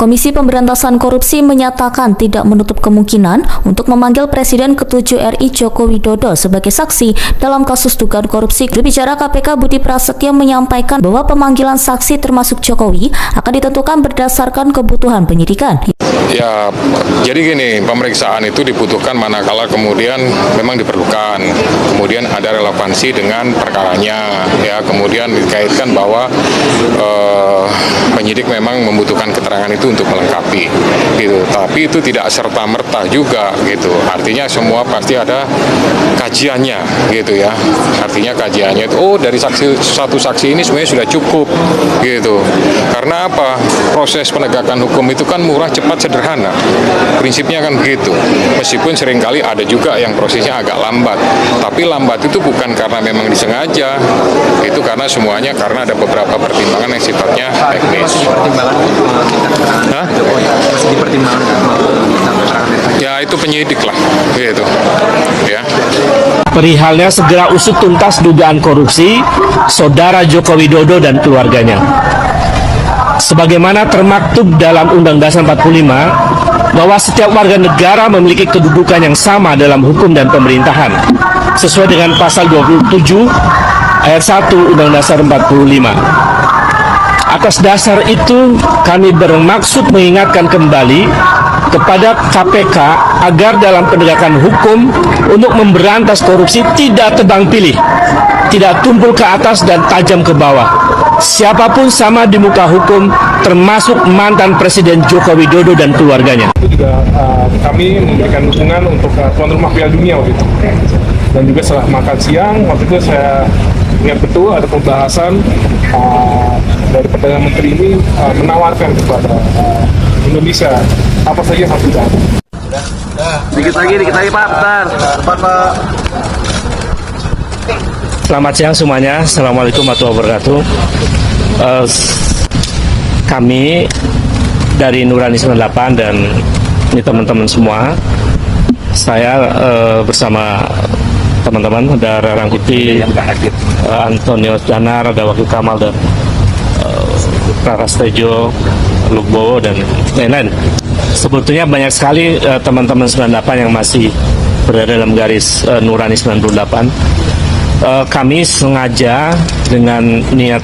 Komisi Pemberantasan Korupsi menyatakan tidak menutup kemungkinan untuk memanggil Presiden ke-7 RI Joko Widodo sebagai saksi dalam kasus dugaan korupsi. Juru bicara KPK Budi Prasetyo menyampaikan bahwa pemanggilan saksi termasuk Jokowi akan ditentukan berdasarkan kebutuhan penyidikan. Ya, jadi gini, pemeriksaan itu dibutuhkan manakala kemudian memang diperlukan, kemudian ada relevansi dengan perkaranya, ya, kemudian dikaitkan bahwa penyidik memang membutuhkan keterangan itu untuk melengkapi, gitu. Tapi itu tidak serta merta juga, gitu. Artinya semua pasti ada kajiannya, gitu ya. Artinya kajiannya itu, dari satu saksi ini sebenarnya sudah cukup, gitu. Karena apa? Proses penegakan hukum itu kan murah, cepat, sederhana. Prinsipnya kan begitu. Meskipun seringkali ada juga yang prosesnya agak lambat. Tapi lambat itu bukan karena memang disengaja. Itu karena semuanya karena ada beberapa pertimbangan yang sifatnya teknis. Ya itu penyidik lah, gitu. Ya. Perihalnya segera usut tuntas dugaan korupsi Saudara Joko Widodo dan keluarganya. Sebagaimana termaktub dalam Undang Dasar 45 bahwa setiap warga negara memiliki kedudukan yang sama dalam hukum dan pemerintahan sesuai dengan pasal 27 ayat 1 Undang Dasar 45. Atas dasar itu, kami bermaksud mengingatkan kembali kepada KPK agar dalam penegakan hukum untuk memberantas korupsi tidak tebang pilih, tidak tumpul ke atas dan tajam ke bawah. Siapapun sama di muka hukum, termasuk mantan Presiden Joko Widodo dan keluarganya. Itu juga kami memberikan dukungan untuk tuan rumah Piala Dunia waktu itu. Dan juga setelah makan siang, waktu itu saya ingat betul ada pembahasan dari Perdana Menteri ini menawarkan kepada Indonesia apa saja yang harus dilakukan. Dikit lagi Pak, bentar. Depan Pak. Selamat siang semuanya, Assalamualaikum warahmatullahi wabarakatuh. Kami dari Nurani 98 dan ini teman-teman semua, saya bersama teman-teman ada Rangkuti, Antonio Danar, ada Wakil Kamal dan Prarastejo, Lukbowo dan lain-lain. Sebetulnya banyak sekali teman-teman 98 yang masih berada dalam garis Nurani 98. Kami sengaja dengan niat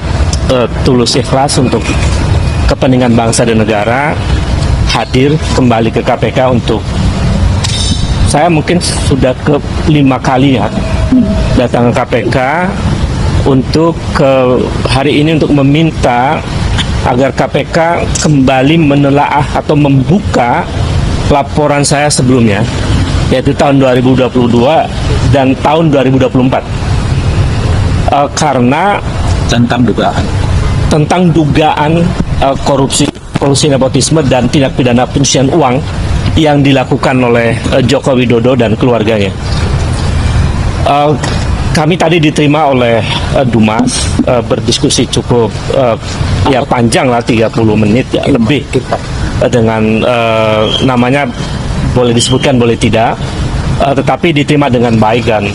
tulus ikhlas untuk kepentingan bangsa dan negara hadir kembali ke KPK untuk, saya mungkin sudah ke-5 kali ya datang ke KPK untuk hari ini untuk meminta agar KPK kembali menelaah atau membuka laporan saya sebelumnya, yaitu tahun 2022 dan tahun 2024. Karena tentang dugaan korupsi nepotisme dan tindak pidana pencucian uang yang dilakukan oleh Joko Widodo dan keluarganya. Kami tadi diterima oleh Dumas, berdiskusi cukup ya panjang lah, 30 menit ya, lebih dengan namanya boleh disebutkan boleh tidak, tetapi diterima dengan baik dan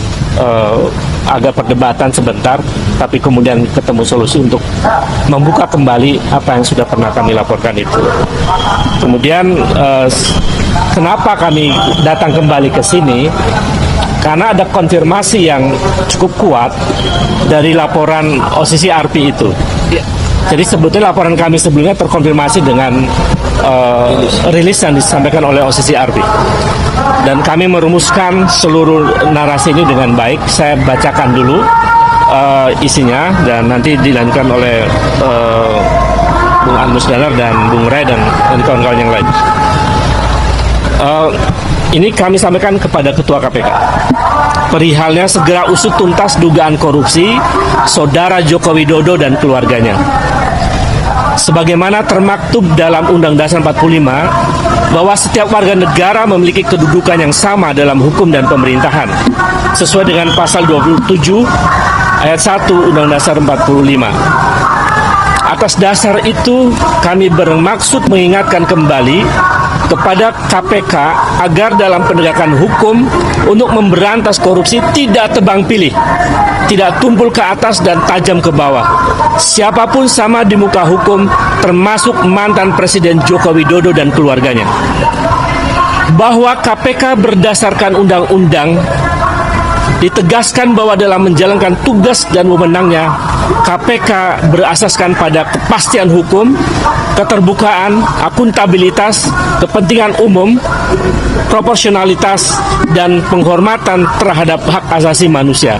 agak perdebatan sebentar, tapi kemudian ketemu solusi untuk membuka kembali apa yang sudah pernah kami laporkan itu. Kemudian kenapa kami datang kembali ke sini? Karena ada konfirmasi yang cukup kuat dari laporan OCCRP itu. Jadi sebetulnya laporan kami sebelumnya terkonfirmasi dengan rilis yang disampaikan oleh OCCRP. Dan kami merumuskan seluruh narasi ini dengan baik. Saya bacakan dulu isinya dan nanti dilanjutkan oleh Bung Agus Danar dan Bung Ray dan kawan-kawan yang lain. Ini kami sampaikan kepada Ketua KPK. Perihalnya segera usut tuntas dugaan korupsi Saudara Joko Widodo dan keluarganya. Sebagaimana termaktub dalam Undang Dasar 45 bahwa setiap warga negara memiliki kedudukan yang sama dalam hukum dan pemerintahan sesuai dengan pasal 27 ayat 1 Undang Dasar 45. Atas dasar itu, kami bermaksud mengingatkan kembali kepada KPK agar dalam penegakan hukum untuk memberantas korupsi tidak tebang pilih, tidak tumpul ke atas dan tajam ke bawah. Siapapun sama di muka hukum, termasuk mantan Presiden Joko Widodo dan keluarganya. Bahwa KPK berdasarkan undang-undang ditegaskan bahwa dalam menjalankan tugas dan wewenangnya, KPK berasaskan pada kepastian hukum, keterbukaan, akuntabilitas, kepentingan umum, proporsionalitas, dan penghormatan terhadap hak asasi manusia.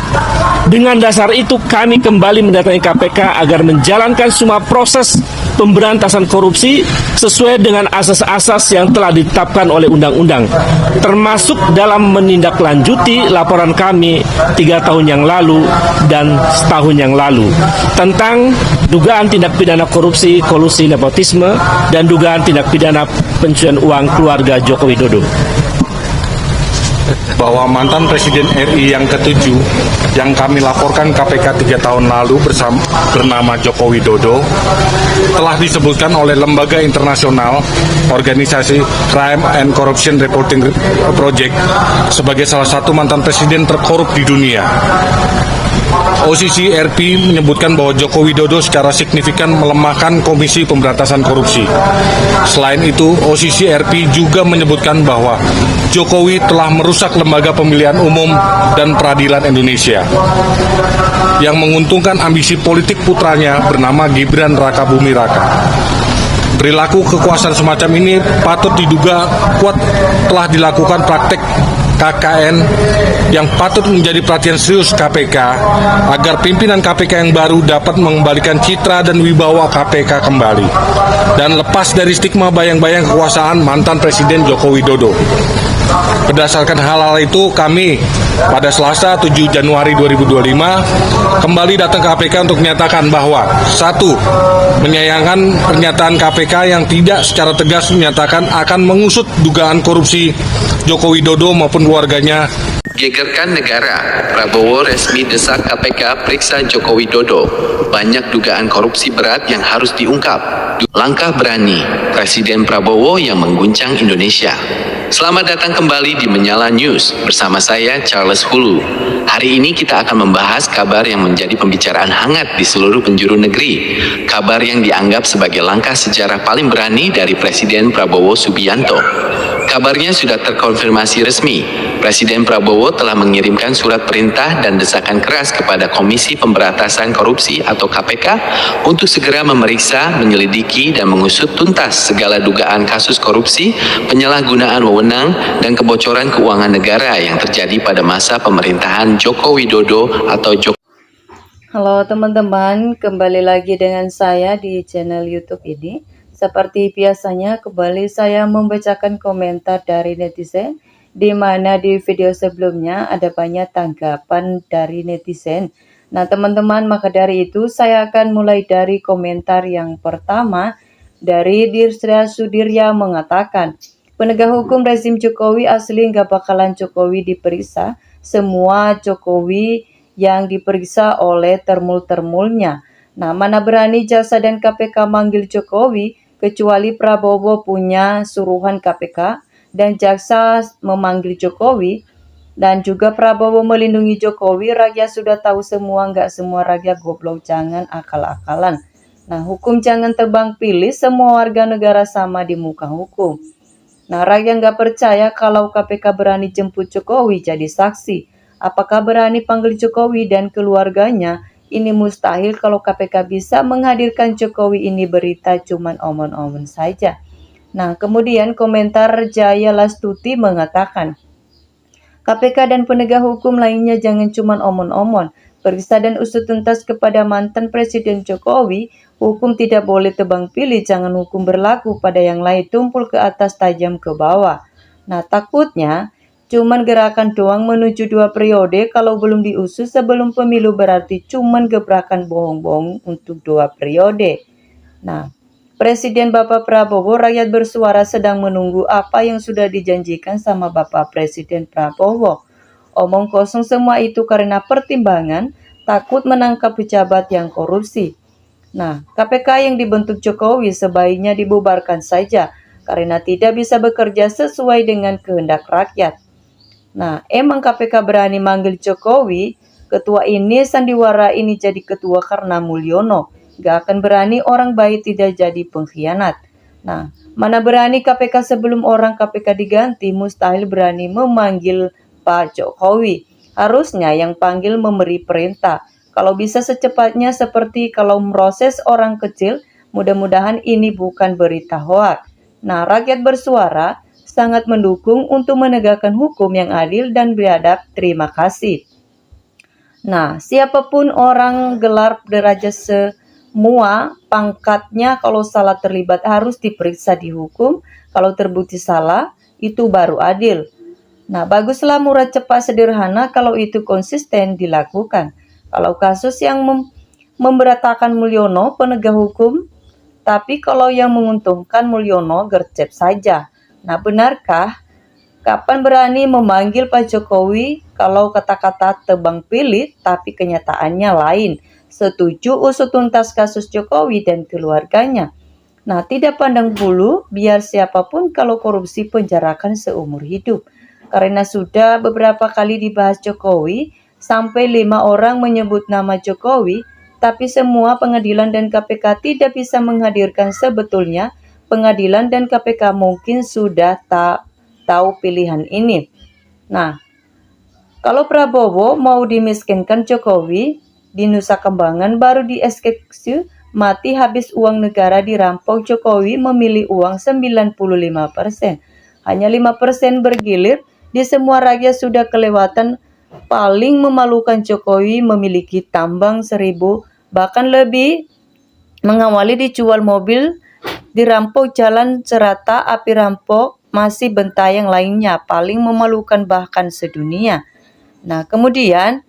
Dengan dasar itu, kami kembali mendatangi KPK agar menjalankan semua proses pemberantasan korupsi sesuai dengan asas-asas yang telah ditetapkan oleh undang-undang, termasuk dalam menindaklanjuti laporan kami 3 tahun yang lalu dan setahun yang lalu tentang dugaan tindak pidana korupsi, kolusi, nepotisme, dan dugaan tindak pidana pencucian uang keluarga Joko Widodo. Bahwa mantan Presiden RI yang ke-7 yang kami laporkan KPK 3 tahun lalu bernama Joko Widodo telah disebutkan oleh lembaga internasional organisasi Crime and Corruption Reporting Project sebagai salah satu mantan presiden terkorup di dunia. OCC RP menyebutkan bahwa Joko Widodo secara signifikan melemahkan Komisi Pemberantasan Korupsi. Selain itu, OCC RP juga menyebutkan bahwa Jokowi telah merusak lembaga pemilihan umum dan peradilan Indonesia yang menguntungkan ambisi politik putranya bernama Gibran Rakabuming Raka. Perilaku kekuasaan semacam ini patut diduga kuat telah dilakukan praktek KKN yang patut menjadi perhatian serius KPK agar pimpinan KPK yang baru dapat mengembalikan citra dan wibawa KPK kembali dan lepas dari stigma bayang-bayang kekuasaan mantan Presiden Joko Widodo. Berdasarkan hal-hal itu, kami pada Selasa 7 Januari 2025 kembali datang ke KPK untuk menyatakan bahwa 1. Menyayangkan pernyataan KPK yang tidak secara tegas menyatakan akan mengusut dugaan korupsi Joko Widodo maupun keluarganya. Gegerkan negara, Prabowo resmi desak KPK periksa Joko Widodo. Banyak dugaan korupsi berat yang harus diungkap. Langkah berani Presiden Prabowo yang mengguncang Indonesia. Selamat datang kembali di Menyala News bersama saya Charles Hulu. Hari ini kita akan membahas kabar yang menjadi pembicaraan hangat di seluruh penjuru negeri. Kabar yang dianggap sebagai langkah sejarah paling berani dari Presiden Prabowo Subianto. Kabarnya sudah terkonfirmasi resmi. Presiden Prabowo telah mengirimkan surat perintah dan desakan keras kepada Komisi Pemberantasan Korupsi atau KPK untuk segera memeriksa, menyelidiki, dan mengusut tuntas segala dugaan kasus korupsi, penyalahgunaan wewenang, dan kebocoran keuangan negara yang terjadi pada masa pemerintahan Joko Widodo atau Joko. Halo teman-teman, kembali lagi dengan saya di channel YouTube ini. Seperti biasanya, kembali saya membacakan komentar dari netizen, di mana di video sebelumnya ada banyak tanggapan dari netizen. Nah teman-teman, maka dari itu saya akan mulai dari komentar yang pertama dari Dirsya Sudirya mengatakan, penegak hukum rezim Jokowi asli nggak bakalan Jokowi diperiksa, semua Jokowi yang diperiksa oleh termul-termulnya. Nah mana berani jaksa dan KPK manggil Jokowi, kecuali Prabowo punya suruhan KPK dan jaksa memanggil Jokowi, dan juga Prabowo melindungi Jokowi. Rakyat sudah tahu semua, nggak semua rakyat goblok, jangan akal-akalan. Nah hukum jangan tebang pilih, semua warga negara sama di muka hukum. Nah rakyat nggak percaya kalau KPK berani jemput Jokowi jadi saksi. Apakah berani panggil Jokowi dan keluarganya? Ini mustahil. Kalau KPK bisa menghadirkan Jokowi, ini berita cuman omon-omon saja. Nah, kemudian komentar Jaya Lastuti mengatakan, KPK dan penegak hukum lainnya jangan cuman omon-omon. Periksa dan usut tuntas kepada mantan Presiden Jokowi. Hukum tidak boleh tebang pilih, jangan hukum berlaku pada yang lain, tumpul ke atas, tajam ke bawah. Nah, takutnya cuman gerakan doang menuju 2 periode, kalau belum diusut sebelum pemilu berarti cuman gebrakan bohong-bohong untuk 2 periode. Nah, Presiden Bapak Prabowo, rakyat bersuara sedang menunggu apa yang sudah dijanjikan sama Bapak Presiden Prabowo. Omong kosong semua itu karena pertimbangan takut menangkap pejabat yang korupsi. Nah, KPK yang dibentuk Jokowi sebaiknya dibubarkan saja karena tidak bisa bekerja sesuai dengan kehendak rakyat. Nah, emang KPK berani manggil Jokowi, ketua ini sandiwara ini jadi ketua karena Mulyono. Gak akan berani orang baik tidak jadi pengkhianat. Nah, mana berani KPK sebelum orang KPK diganti, mustahil berani memanggil Pak Jokowi. Harusnya yang panggil memberi perintah. Kalau bisa secepatnya seperti kalau memproses orang kecil, mudah-mudahan ini bukan berita hoak. Nah, rakyat bersuara sangat mendukung untuk menegakkan hukum yang adil dan beradab. Terima kasih. Nah, siapapun orang gelar derajat semua pangkatnya kalau salah terlibat harus diperiksa dihukum. Kalau terbukti salah, itu baru adil. Nah, baguslah murah cepat sederhana kalau itu konsisten dilakukan. Kalau kasus yang memberatakan Mulyono, penegak hukum, tapi kalau yang menguntungkan Mulyono, gercep saja. Nah, benarkah? Kapan berani memanggil Pak Jokowi kalau kata-kata tebang pilih, tapi kenyataannya lain? Setuju usut tuntas kasus Jokowi dan keluarganya. Nah, tidak pandang bulu, biar siapapun kalau korupsi penjarakan seumur hidup. Karena sudah beberapa kali dibahas Jokowi, sampai 5 orang menyebut nama Jokowi, tapi semua pengadilan dan KPK tidak bisa menghadirkan sebetulnya. Pengadilan dan KPK mungkin sudah tak tahu pilihan ini. Nah, kalau Prabowo mau dimiskinkan Jokowi, di Nusa Kambangan baru dieksekusi, mati habis uang negara dirampok, Jokowi memilih uang 95%. Hanya 5% bergilir, di semua rakyat sudah kelewatan. Paling memalukan Jokowi memiliki tambang 1000, bahkan lebih, mengawali dijual mobil, dirampok jalan serata, api rampok, masih bentayang lainnya. Paling memalukan bahkan sedunia. Nah, kemudian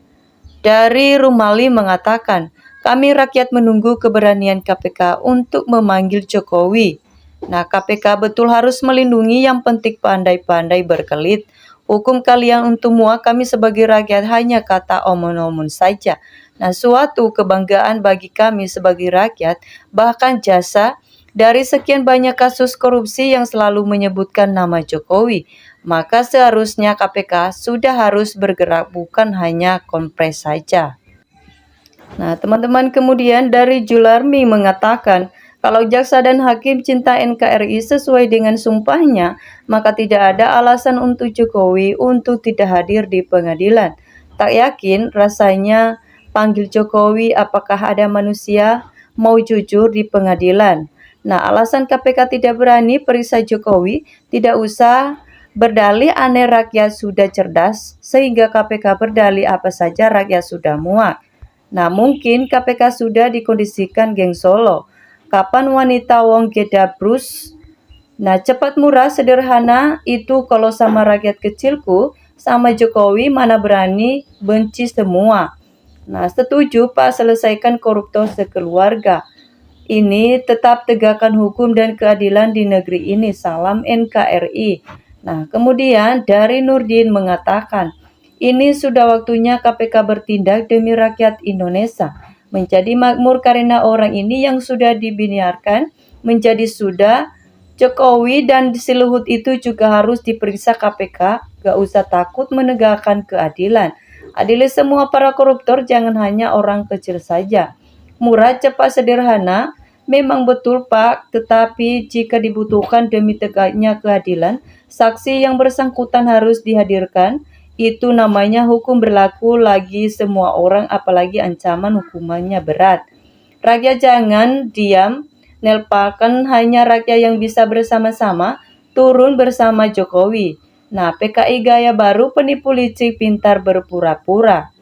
dari Rumali mengatakan, kami rakyat menunggu keberanian KPK untuk memanggil Jokowi. Nah, KPK betul harus melindungi, yang penting pandai-pandai berkelit. Hukum kalian untuk semua, kami sebagai rakyat hanya kata omong-omong saja. Nah, suatu kebanggaan bagi kami sebagai rakyat, bahkan jasa dari sekian banyak kasus korupsi yang selalu menyebutkan nama Jokowi. Maka seharusnya KPK sudah harus bergerak, bukan hanya kompres saja. Nah, teman-teman, kemudian dari Jularmi mengatakan, kalau jaksa dan hakim cinta NKRI sesuai dengan sumpahnya, maka tidak ada alasan untuk Jokowi untuk tidak hadir di pengadilan. Tak yakin rasanya panggil Jokowi, apakah ada manusia mau jujur di pengadilan. Nah, alasan KPK tidak berani periksa Jokowi, tidak usah berdalih aneh, rakyat sudah cerdas, sehingga KPK berdalih apa saja rakyat sudah muak. Nah, mungkin KPK sudah dikondisikan geng Solo. Kapan wanita wong gedabrus? Nah, cepat, murah, sederhana itu kalau sama rakyat kecilku, sama Jokowi mana berani, benci semua. Nah, setuju Pak, selesaikan koruptor sekeluarga. Ini tetap tegakkan hukum dan keadilan di negeri ini. Salam NKRI. Nah, kemudian dari Nurdin mengatakan, ini sudah waktunya KPK bertindak demi rakyat Indonesia. Menjadi makmur karena orang ini yang sudah dibiarkan menjadi sudah. Jokowi dan si Luhut itu juga harus diperiksa KPK. Gak usah takut menegakkan keadilan. Adili semua para koruptor, jangan hanya orang kecil saja. Murah, cepat, sederhana. Memang betul Pak, tetapi jika dibutuhkan demi tegaknya keadilan, saksi yang bersangkutan harus dihadirkan. Itu namanya hukum berlaku lagi semua orang, apalagi ancaman hukumannya berat. Rakyat jangan diam, nelpakan, hanya rakyat yang bisa bersama-sama turun bersama Jokowi. Nah, PKI gaya baru, penipu licik, pintar berpura-pura.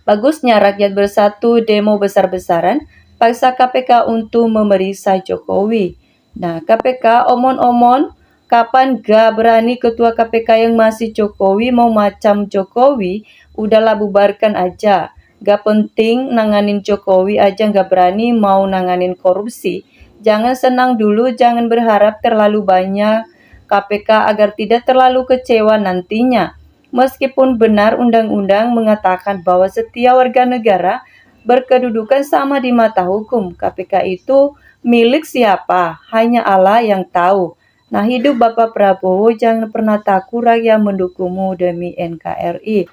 Bagusnya rakyat bersatu, demo besar-besaran, paksa KPK untuk memeriksa Jokowi. Nah, KPK omon-omon, kapan gak berani ketua KPK yang masih Jokowi mau macam Jokowi, udahlah bubarkan aja. Gak penting nanganin Jokowi aja gak berani mau nanganin korupsi. Jangan senang dulu, jangan berharap terlalu banyak KPK agar tidak terlalu kecewa nantinya. Meskipun benar undang-undang mengatakan bahwa setiap warga negara berkedudukan sama di mata hukum. KPK itu milik siapa? Hanya Allah yang tahu. Nah, hidup Bapak Prabowo, jangan pernah takut rakyat mendukungmu demi NKRI.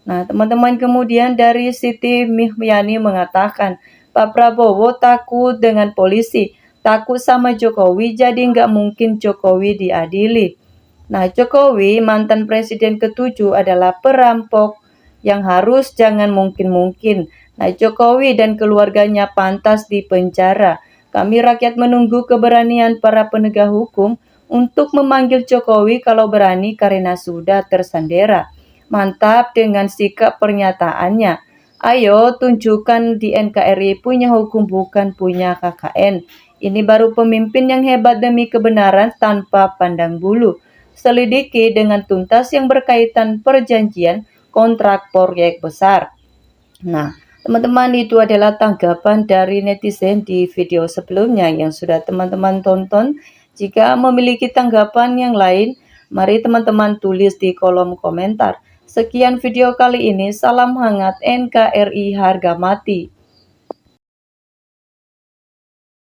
Nah, teman-teman, kemudian dari Siti Mihyani mengatakan, Pak Prabowo takut dengan polisi, takut sama Jokowi, jadi nggak mungkin Jokowi diadili. Nah, Jokowi, mantan presiden ke-7 adalah perampok yang harus jangan mungkin-mungkin. Nah, Jokowi dan keluarganya pantas dipenjara. Kami rakyat menunggu keberanian para penegak hukum untuk memanggil Jokowi kalau berani karena sudah tersandera. Mantap dengan sikap pernyataannya. Ayo tunjukkan di NKRI punya hukum bukan punya KKN. Ini baru pemimpin yang hebat demi kebenaran tanpa pandang bulu. Selidiki dengan tuntas yang berkaitan perjanjian kontrak proyek besar. Nah, teman-teman, itu adalah tanggapan dari netizen di video sebelumnya yang sudah teman-teman tonton. Jika memiliki tanggapan yang lain, mari teman-teman tulis di kolom komentar. Sekian video kali ini, salam hangat NKRI harga mati.